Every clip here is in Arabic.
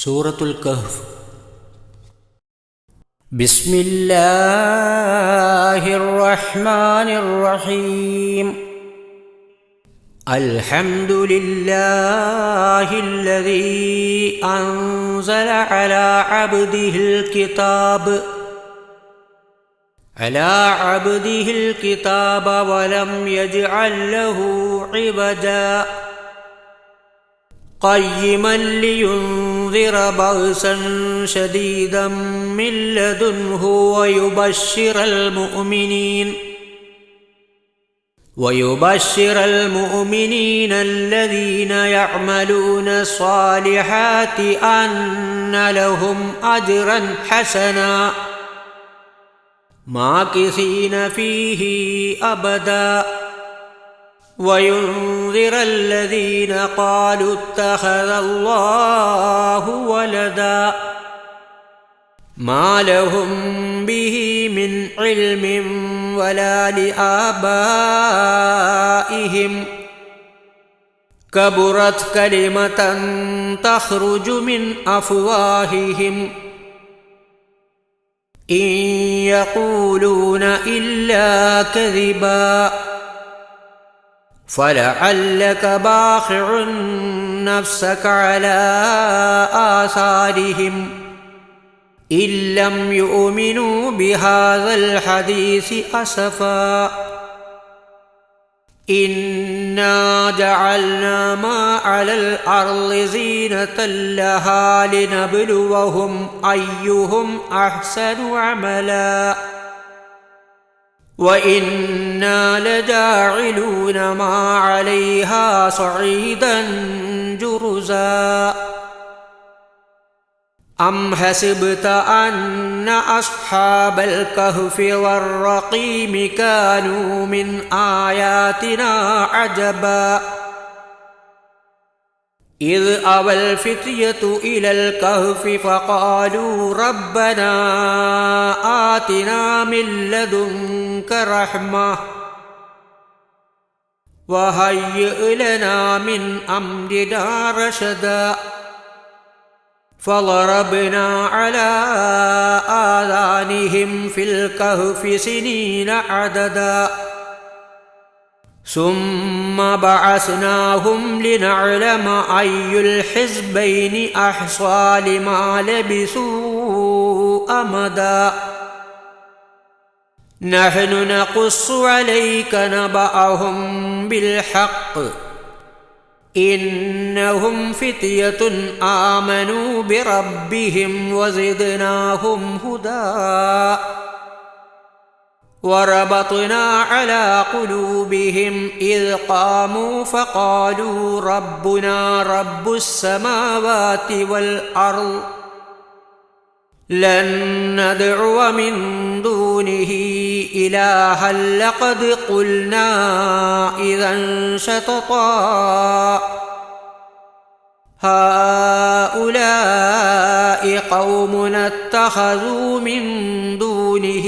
സൂറത്തുൽ കഹ്ഫ്. ബിസ്മില്ലാഹിർ റഹ്മാനിർ റഹീം. അൽഹംദുലില്ലാഹില്ലദീ അൻസല അലാ അബ്ദിഹിൽ കിതാബ വലം യജ്അൽ ലഹു ഇവജാ قيما لينذر بأسا شديدا من لدنه ويبشر المؤمنين الذين يعملون الصالحات أن لهم أجرا حسنا ماكثين فيه أبدا وينذر الذين قالوا اتخذ الله ولدا ما لهم به من علم ولا لآبائهم كبرت كلمة تخرج من أفواههم إن يقولون إلا كذبا فلعلك باخع نفسك على آثارهم إن لم يؤمنوا بهذا الحديث أسفا إنا جعلنا ما على الأرض زينة لها لنبلوهم أيهم أحسن عملا وإنا لجاعلون ما عليها صعيدا جرزا أم حسبت أن أصحاب الكهف والرقيم كانوا من آياتنا عجبا إذ أوى الفتية إلى الكهف فقالوا ربنا آتنا من لدنك رحمة وهيئ لنا من أمرنا رشدا فضربنا على آذانهم في الكهف سنين عددا ثم بعثناهم لنعلم أي الحزبين أحصى لما لبثوا أمدا نحن نقص عليك نبأهم بالحق إنهم فتية آمنوا بربهم وزدناهم هدى وربطنا على قلوبهم إذ قاموا فقالوا ربنا رب السماوات والأرض لن ندعو من دونه إلها لقد قلنا إذا شططا هؤلاء قومنا اتخذوا من دونه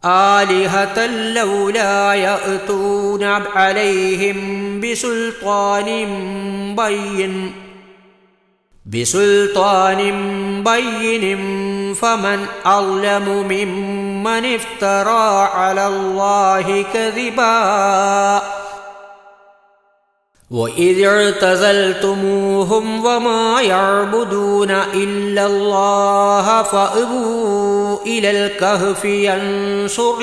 آلهة لولا يأتون عليهم بسلطان بين فمن أظلم ممن افترى على الله كذبا وإذ اعتزلتموهم وما يعبدون إلا الله فأووا إلى الكهف ينشر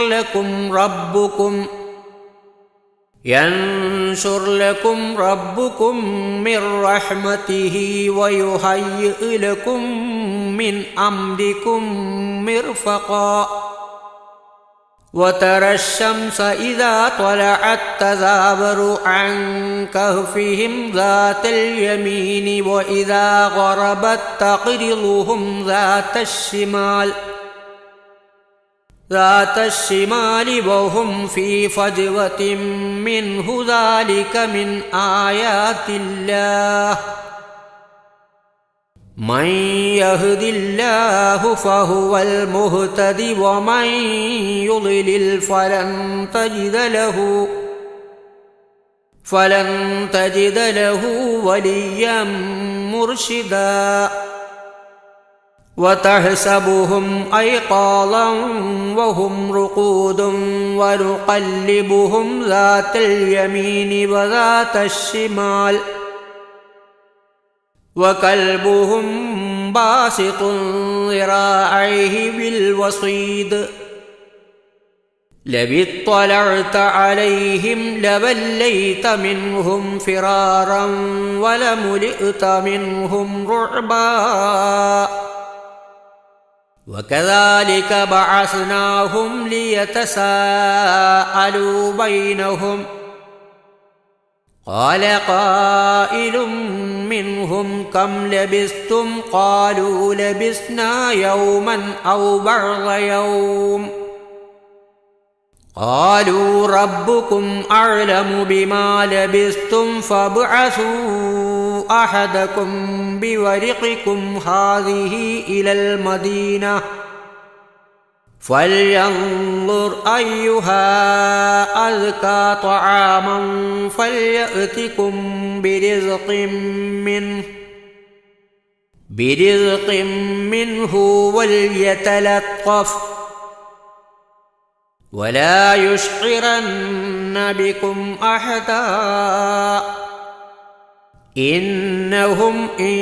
لكم ربكم من رحمته ويهيئ لكم من أمركم مرفقا وترى الشمس إذا طلعت تزاور عن كهفهم ذات اليمين وإذا غربت تقرضهم ذات الشمال وهم في فجوة منه ذلك من آيات الله من يهد الله فهو المهتد ومن يضلل فلن تجد له فلن تجد له وليا مرشدا وتحسبهم أيقاظا وهم رقود ونقلبهم ذات اليمين وذات الشمال وكلبهم باسط ذراعيه بالوصيد لو اطلعت عليهم لوليت منهم فرارا ولملئت منهم رعبا وكذلك بعثناهم ليتساءلوا بينهم قال قائل منهم كم لبثتم قالوا لبثنا يوما أو بعض يوم قالوا ربكم أعلم بما لبثتم فابعثوا أحدكم بورقكم هذه إلى المدينة فلينظر أيها أزكى طعاما فليأتكم برزق منه وليتلطف ولا يشعرن بكم أحدا إنهم إن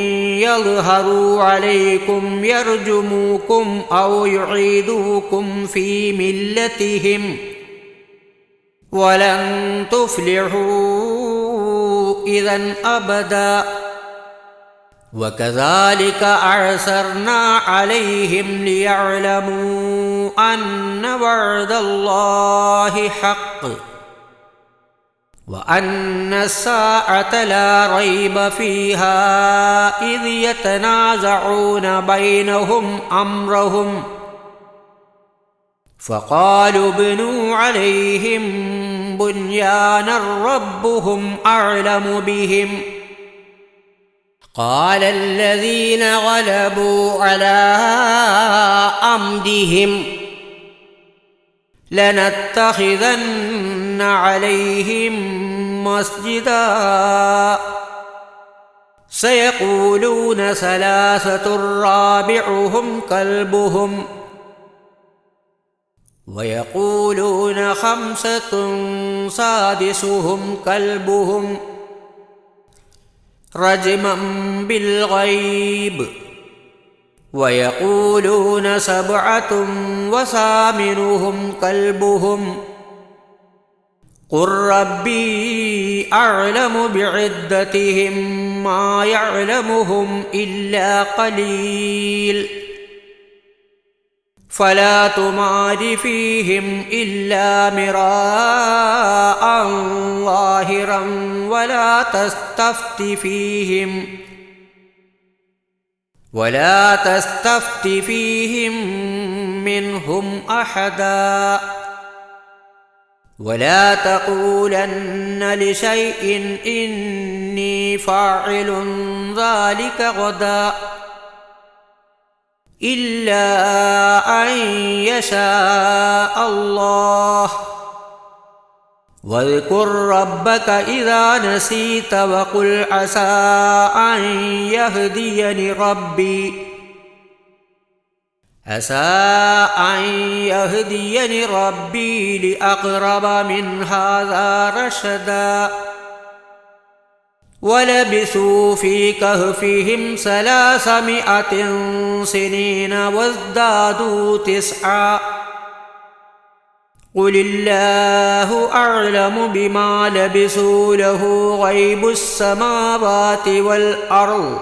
يظهروا عليكم يرجموكم أو يعيدوكم في ملتهم ولن تفلحوا إذا أبدا وكذلك أعثرنا عليهم ليعلموا أن وعد الله حق وأن الساعة لا ريب فيها إذ يتنازعون بينهم أمرهم فقالوا ابنوا عليهم بنيانا ربهم أعلم بهم قال الذين غلبوا على أمرهم لنتخذن عليهم مسجدا سيقولون ثلاثة رابعهم كلبهم ويقولون خمسة سادسهم كلبهم رجما بالغيب ويقولون سبعة وثامنهم كلبهم قل ربي أعلم بعدتهم ما يعلمهم إلا قليل فلا تمار فيهم إلا مراء ظاهرا ولا تستفت فيهم منهم أحدا ولا تقولن لشيء إني فاعل ذلك غدا إلا أن يشاء الله واذكر ربك إذا نسيت وقل عسى أن يهديني ربي لأقرب من هذا رشدا ولبثوا في كهفهم 300 سنين وازدادوا 9 قل الله أعلم بما لبثوا له غيب السماوات والأرض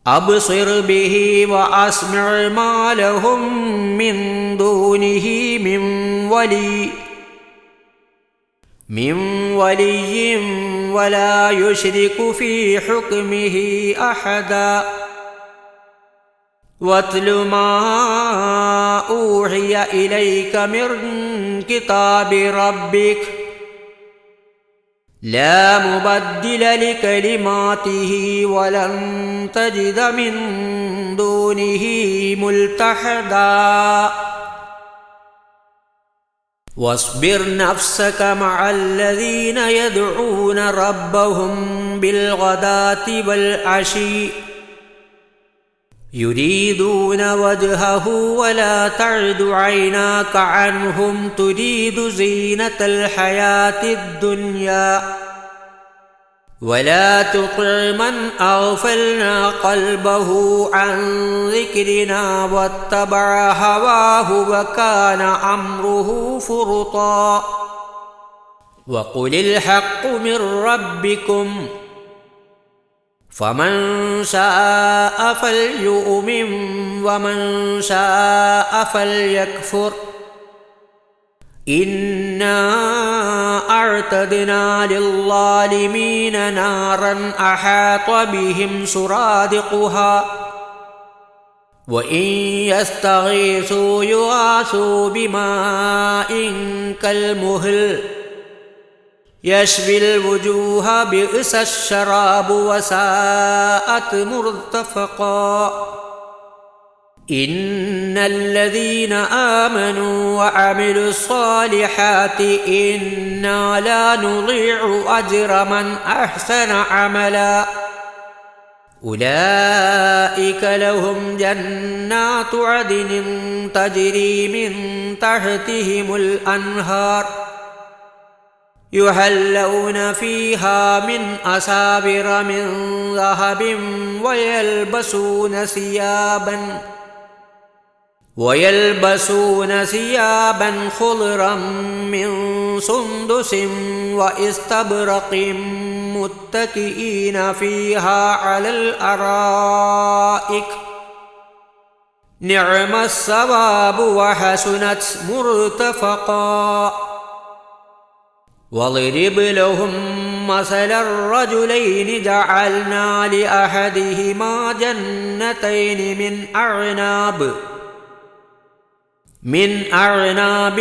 أبصر به وأسمع ما لهم من دونه من ولي ولا يشرك في حكمه أحدا واتل ما أوحي إليك من كتاب ربك لا مبدل لكلماته ولن تجد من دونه ملتحدا واصبر نفسك مع الذين يدعون ربهم بالغداة والعشي يريدون وجهه ولا تعد عيناك عنهم تريد زينة الحياة الدنيا ولا تطع من أغفلنا قلبه عن ذكرنا واتبع هواه وكان أمره فرطا وقل الحق من ربكم فمن شاء فليؤمن ومن شاء فليكفر إنا أعتدنا للظالمين نارا أحاط بهم سرادقها وإن يستغيثوا يغاثوا بماء كالمهل يشفي الوجوه بئس الشراب وساءت مرتفقا إن الذين آمنوا وعملوا الصالحات إنا لا نضيع أجر من أحسن عملا أولئك لهم جنات عدن تجري من تحتهم الأنهار يحلون فيها من أساور من ذهب ويلبسون ثيابا خضرا من سندس واستبرق متكئين فيها على الأرائك نعم الثواب وحسنت مرتفقا واضرب لهم مثل الرجلين جعلنا لأحدهما جنتين من أعناب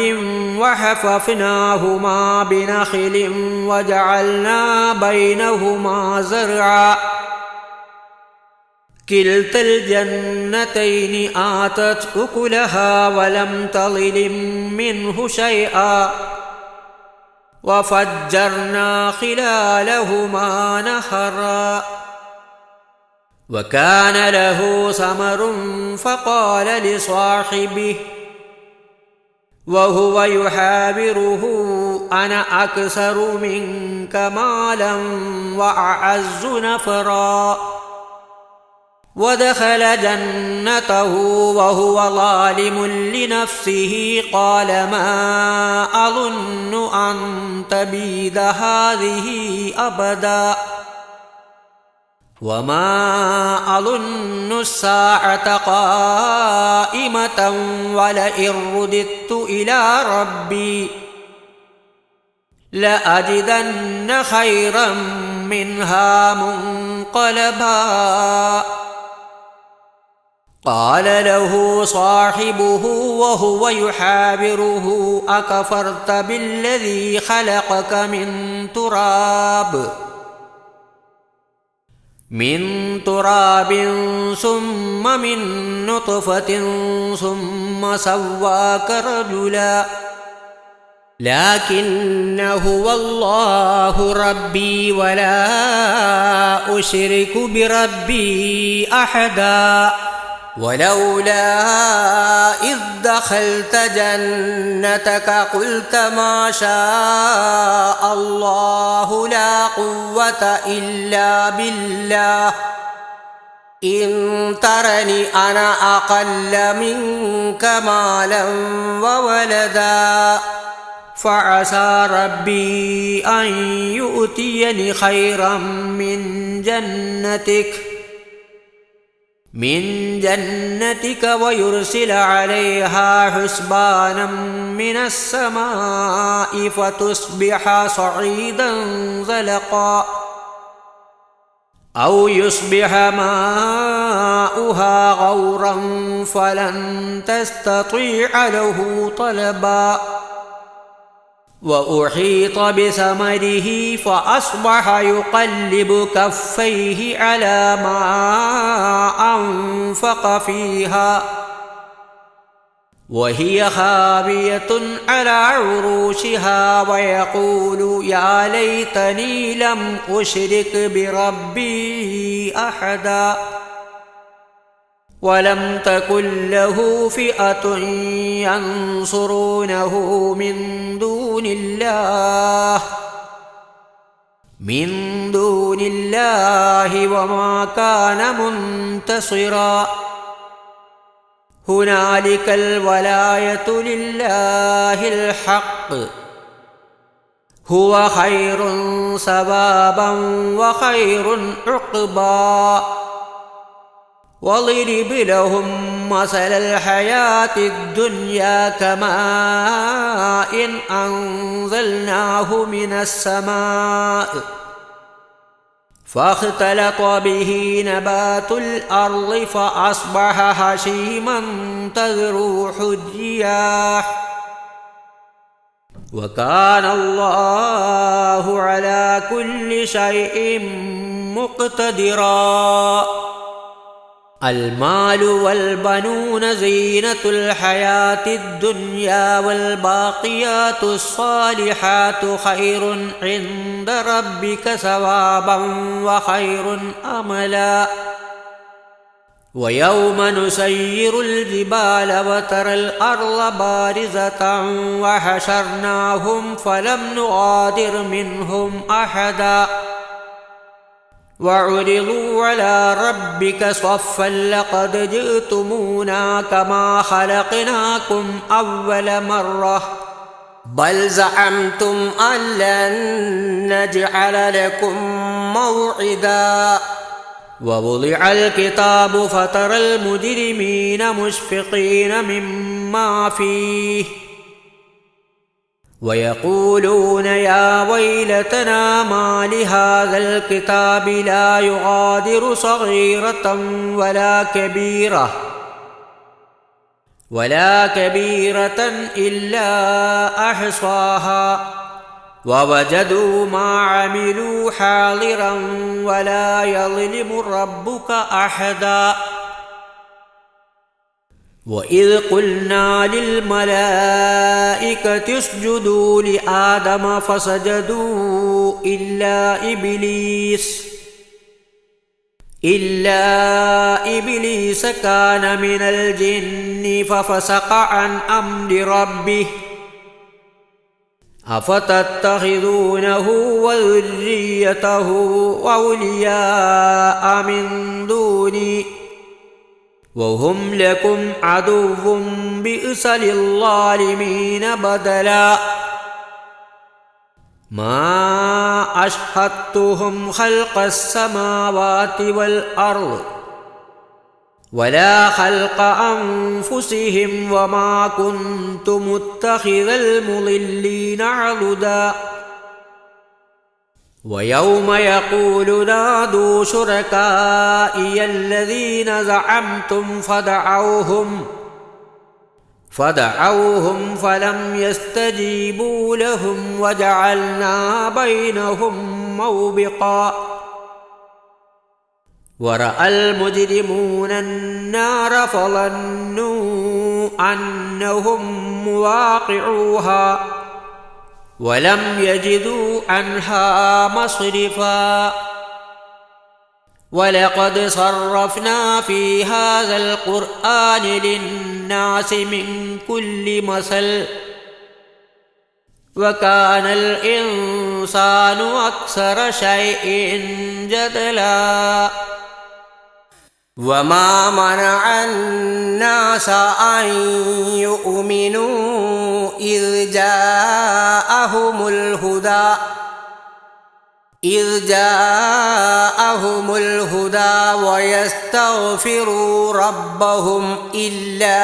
وحففناهما بنخل وجعلنا بينهما زرعا كلتا الجنتين آتت أكلها ولم تظلم منه شيئا وفجرنا خلالهما نهرا وكان له ثمر فقال لصاحبه وهو يحاوره أنا أكثر منك مالا وأعز نفرا ودخل جنته وهو ظالم لنفسه قال ما أظن أن تبيد هذه أبدا وما أظن الساعة قائمة ولئن رددت إلى ربي لأجدن خيرا منها منقلبا قال له صاحبه وهو يحاوره أكفرت بالذي خلقك من تراب ثم من نطفة ثم سواك رجلا لكن هو الله ربي ولا أشرك بربي أحدا ولولا إذ دخلت جنتك قلت ما شاء الله لا قوة إلا بالله إن ترني أنا أقل منك مالا وولدا فعسى ربي أن يؤتيني خيرا من جنتك ويرسل عليها حسبانا من السماء فتصبح صعيدا زلقا أو يصبح ماؤها غورا فلن تستطيع له طلبا وأحيط بثمره فأصبح يقلب كفيه على ما أنفق فيها وهي خاوية على عروشها ويقول يا ليتني لم أشرك بربي أحدا ولم تكن له فئة ينصرونه من دون الله وما كان منتصرا هنالك الولاية لله الحق هو خير ثوابا وخير عقبا واضرب لهم مثل الحياة الدنيا كماء أنزلناه من السماء فاختلط به نبات الأرض فأصبح هشيما تذروح الرياح وكان الله على كل شيء مقتدرا المال والبنون زينة الحياة الدنيا والباقيات الصالحات خير عند ربك ثوابا وخير أملا ويوم نسير الجبال وترى الأرض بارزة وحشرناهم فلم نغادر منهم أحدا وعرضوا على ربك صفا لقد جئتمونا كما خلقناكم أول مرة بل زعمتم أن لن نجعل لكم موعدا ووضع الكتاب فترى المجرمين مشفقين مما فيه ويقولون يا ويلتنا ما لهذا الكتاب لا يغادر صغيرة ولا كبيرة إلا أحصاها ووجدوا ما عملوا حاضرا ولا يظلم ربك أحدا وإذ قلنا للملائكة اسجدوا لآدم فسجدوا إلا إبليس كان من الجن ففسق عن أمر ربه أفتتخذونه وذريته أولياء من دوني وهم لكم عدو بئس للظالمين بدلا ما أشهدتهم خلق السماوات والأرض ولا خلق أنفسهم وما كنت متخذ المضلين عضدا ويوم يقول نادوا شركائي الذين زعمتم فدعوهم فلم يستجيبوا لهم وجعلنا بينهم موبقا ورأى المجرمون النار فظنوا أنهم مواقعوها ولم يجدوا عنها مصرفا ولقد صرفنا في هذا القرآن للناس من كل مثل وكان الإنسان أكثر شيء جدلا وما منع الناس أن يؤمنوا إذ جاءهم الهدى ويستغفروا ربهم إلا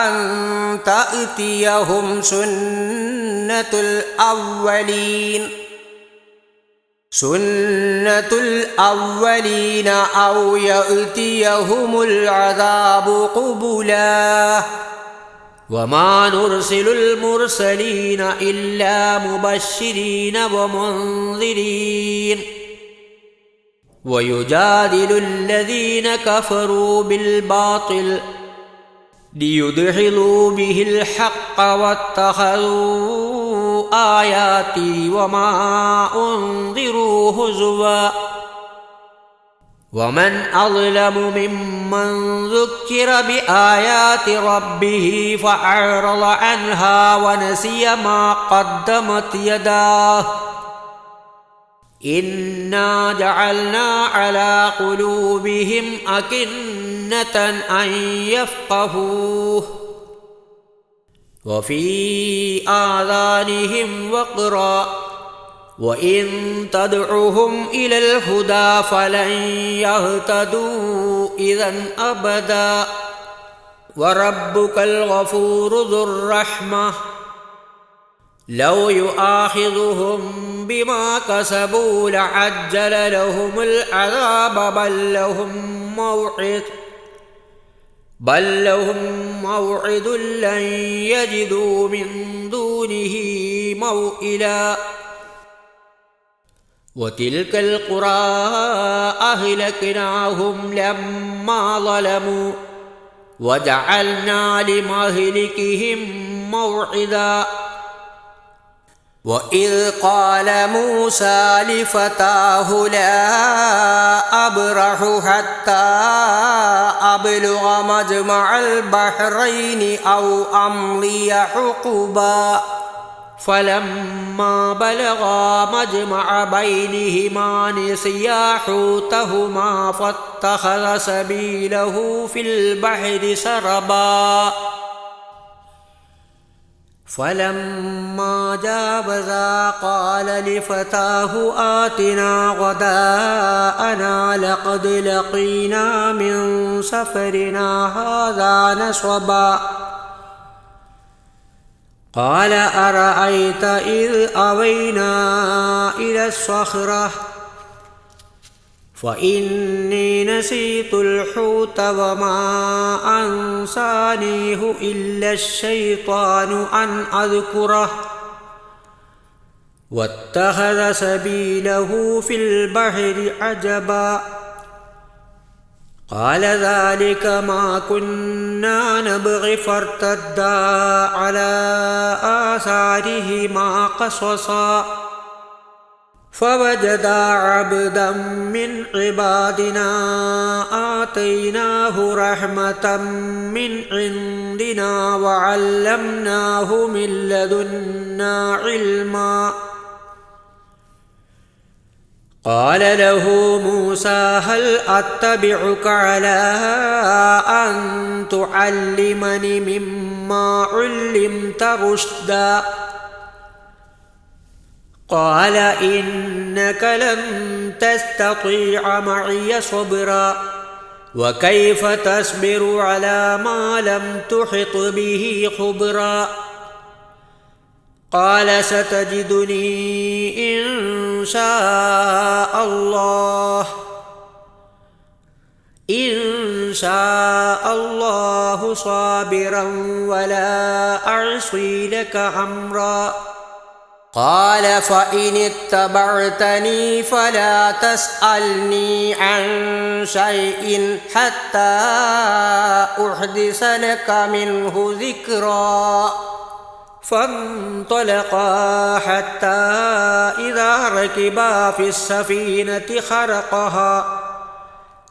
أن تأتيهم سنة الأولين أو يأتيهم العذاب قبلا وما نرسل المرسلين إلا مبشرين ومنذرين ويجادل الذين كفروا بالباطل ليدحضوا به الحق واتخذوا آياتي وما أنذروا هزوا ومن أظلم ممن ذكر بآيات ربه فأعرض عنها ونسي ما قدمت يداه إنا جعلنا على قلوبهم أكنة أن يفقهوه وفي آذانهم وقرا وإن تدعهم إلى الهدى فلن يهتدوا إذا أبدا وربك الغفور ذو الرحمة لو يؤاخذهم بما كسبوا لعجل لهم العذاب بل لهم موعد لن يجدوا من دونه موئلا وتلك القرى أهلكناهم لما ظلموا وجعلنا لمهلكهم موعدا وإذ قال موسى لفتاه لا أبرح حتى أبلغ مجمع البحرين أو أمضي حقبا فلما بلغا مجمع بينهما نسيا حوتهما فاتخذ سبيله في البحر سربا فلما جاوزا قال لفتاه آتنا غداءنا لقد لقينا من سفرنا هذا نصبا قال أرأيت إذ أوينا إلى الصخرة فإني نسيت الحوت وما أنسانيه إلا الشيطان أن أذكره واتخذ سبيله في البحر عجبا قال ذلك ما كنا نبغي فارتدا على آثارهما قصصا فوجدا عبدا من عبادنا آتيناه رحمة من عندنا وعلمناه من لدنا علما قال له موسى هل أتبعك على أن تعلمني مما علمت رشدا قال إنك لن تستطيع معي صبرا وكيف تصبر على ما لم تحط به خبرا قال ستجدني إن شاء الله صابرا ولا أعصي لك أمرا قال فإن اتبعتني فلا تسألني عن شيء حتى أحدث لك منه ذكرا فانطلقا حتى إذا ركبا في السفينة خرقها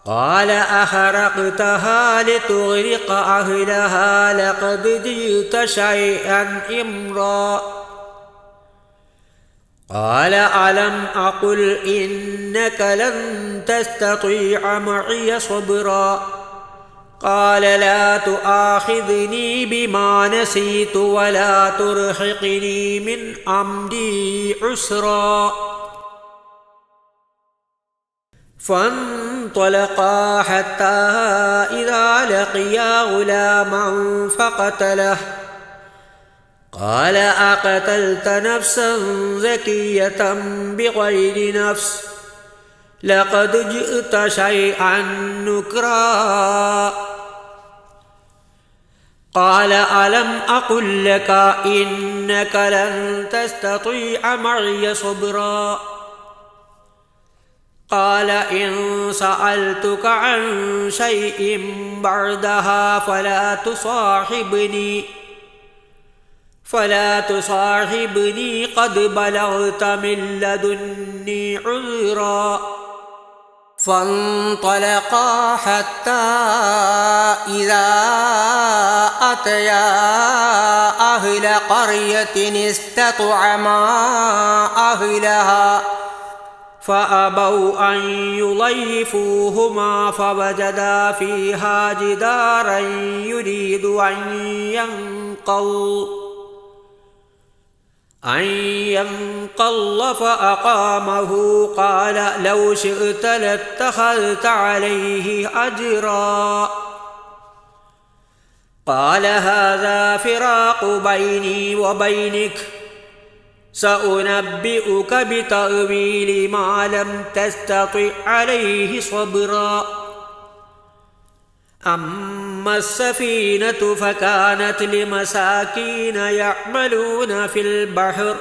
قال أخرقتها لتغرق أهلها لقد جئت شيئا إمرا قال ألم أقل إنك لن تستطيع معي صبرا قال لا تؤاخذني بما نسيت ولا ترهقني من أمري عسرا فانطلقا حتى إذا لقيا غلاما فقتله قال أقتلت نفسا زكية بغير نفس لقد جئت شيئا نكرا قال ألم أقل لك إنك لن تستطيع معي صبرا قال إن سألتك عن شيء بعدها فلا تصاحبني قد بلغت من لدني عذرا. فانطلقا حتى إذا أتيا أهل قرية استطعما أهلها فأبوا أن يضيفوهما فوجدا فيها جدارا يريد أن ينقض فأقامه. قال لو شئت لاتخذت عليه أجرا. قال هذا فراق بيني وبينك سأنبئك بتأويل ما لم تستطع عليه صبرا. أما السفينة فكانت لمساكين يعملون في البحر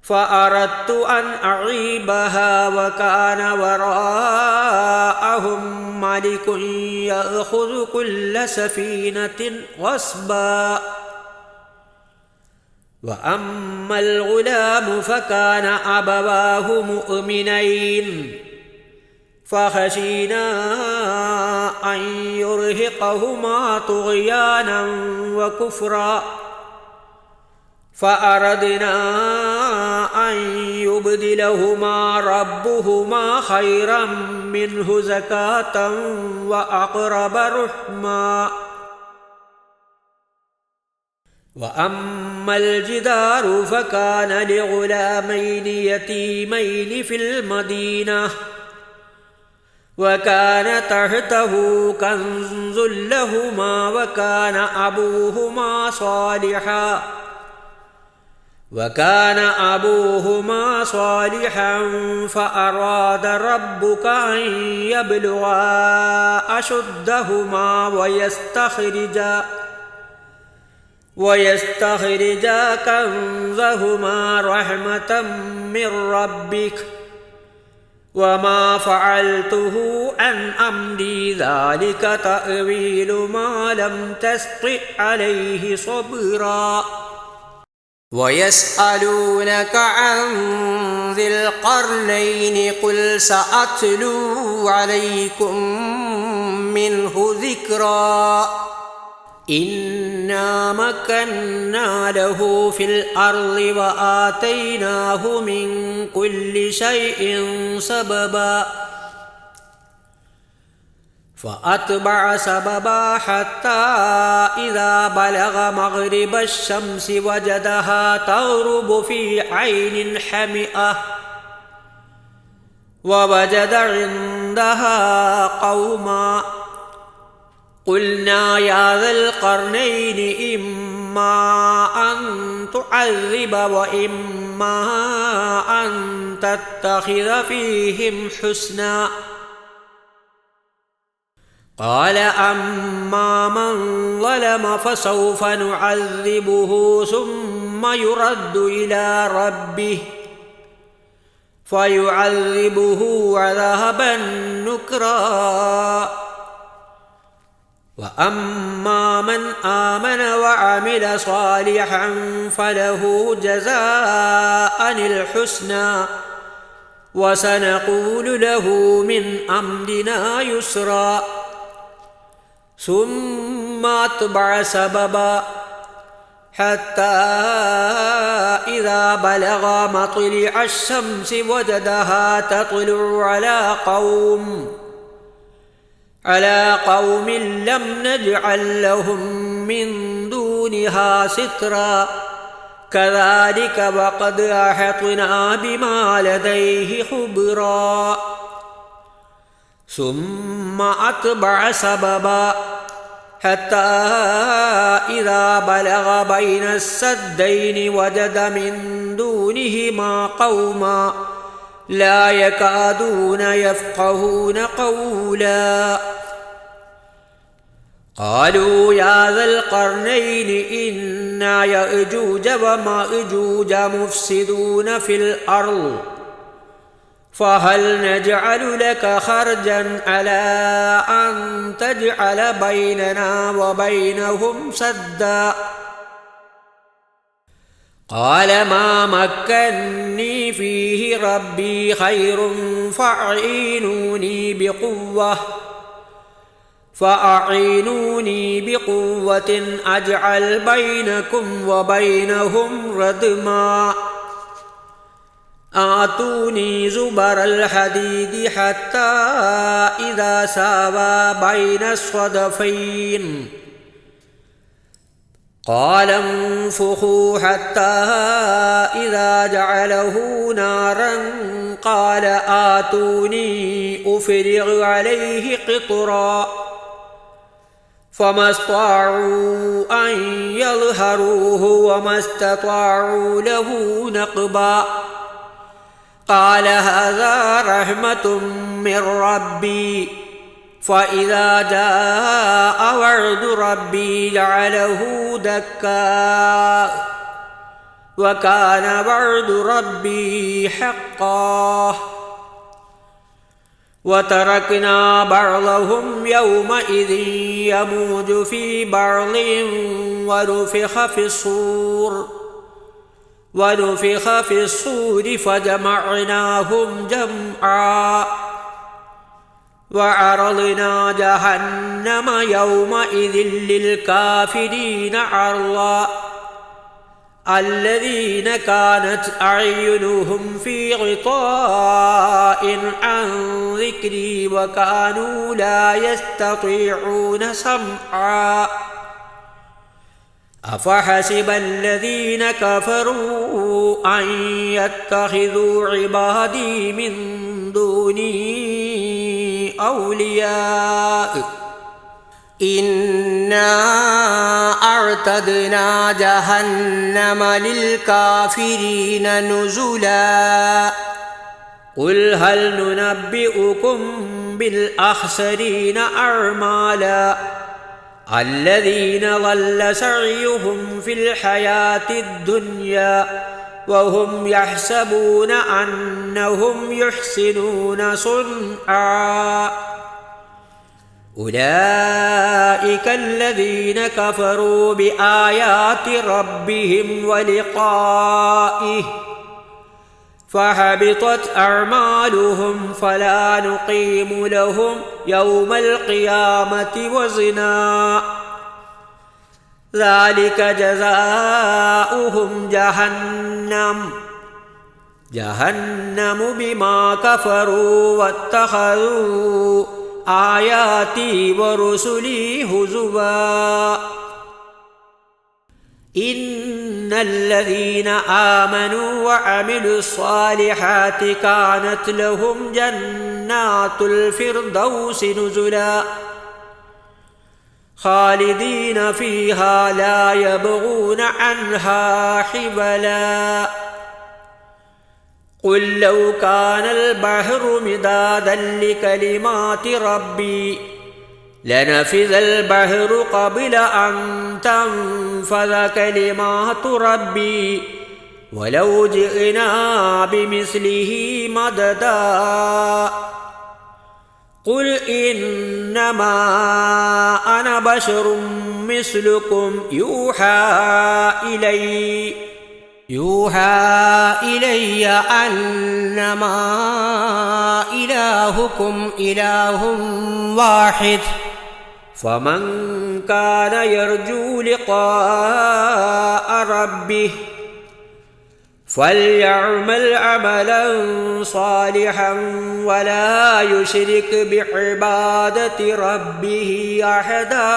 فأردت أن أعيبها وكان وراءهم ملك يأخذ كل سفينة غصبا. وأما الغلام فكان أبواه مؤمنين فخشينا أن يرهقهما طغيانا وكفرا فأردنا أن يبدلهما ربهما خيرا منه زكاة وأقرب رحما. وأما الجدار فكان لغلامين يتيمين في المدينة وكان تحته كنز لهما وكان أبوهما صالحا فأراد ربك أن يبلغا أشدهما ويستخرجا كنزهما رحمة من ربك وما فعلته عن أمري ذلك تأويل ما لم تستطع عليه صبرا. ويسألونك عن ذي القرنين قل سأتلو عليكم منه ذكرا. إنا مكنا له في الأرض وآتيناه من كل شيء سببا. فأتبع سببا حتى إذا بلغ مغرب الشمس وجدها تغرب في عين حمئة ووجد عندها قوما قلنا يا ذا القرنين إما أن تعذب وإما أن تتخذ فيهم حسنا. قال أما من ظلم فسوف نعذبه ثم يرد إلى ربه فيعذبه عذابا نكرا. وأما من آمن وعمل صالحا فله جزاء الحسنى وسنقول له من أمرنا يسرا. ثم أتبع سببا حتى إذا بلغ مطلع الشمس وجدها تطلع على قوم لم نجعل لهم من دونها سترا. كذلك وقد أحطنا بما لديه خبرا. ثم أتبع سببا حتى إذا بلغ بين السدين وجد من دونهما قوما لا يكادون يفقهون قولا. قالوا يا ذا القرنين إن يأجوج ومأجوج مفسدون في الأرض فهل نجعل لك خرجا على أن تجعل بيننا وبينهم سدا قال ما مكني فيه ربي خير فأعينوني بقوة أجعل بينكم وبينهم ردما آتوني زبر الحديد حتى إذا ساوى بين الصدفين قال انفخوا حتى إذا جعله نارا قال آتوني أفرغ عليه قطرا فما استطاعوا أن يظهروه وما استطاعوا له نقبا قال هذا رحمة من ربي فإذا جاء وعد ربي جعله دكا وكان وعد ربي حقا وتركنا بعضهم يومئذ يموج في بعض ونفخ في الصور فجمعناهم جمعا وعرضنا جهنم يومئذ للكافرين عرضا الذين كانت أعينهم في غطاء عن ذكري وكانوا لا يستطيعون سمعا أفحسب الذين كفروا أن يتخذوا عبادي من دوني أولياء إنا أعتدنا جهنم للكافرين نزلا قل هل ننبئكم بالأخسرين أعمالا الذين ضل سعيهم في الحياة الدنيا وهم يحسبون أنهم يحسنون صنعا أولئك الذين كفروا بآيات ربهم ولقائه فحبطت أعمالهم فلا نقيم لهم يوم القيامة وزنا ذلك جزاؤهم جهنم بما كفروا واتخذوا آياتي ورسلي هزوا إن الذين آمنوا وعملوا الصالحات كانت لهم جنات الفردوس نزلا خالدين فيها لا يبغون عنها حبلا قل لو كان البحر مدادا لكلمات ربي لنفذ البحر قبل أن تنفذ كلمات ربي ولو جئنا بمثله مددا قل إنما أنا بشر مثلكم يوحى إلي أنما إلهكم إله واحد فمن كان يرجو لقاء ربه فليعمل عملا صالحا ولا يشرك بعبادة ربه أحدا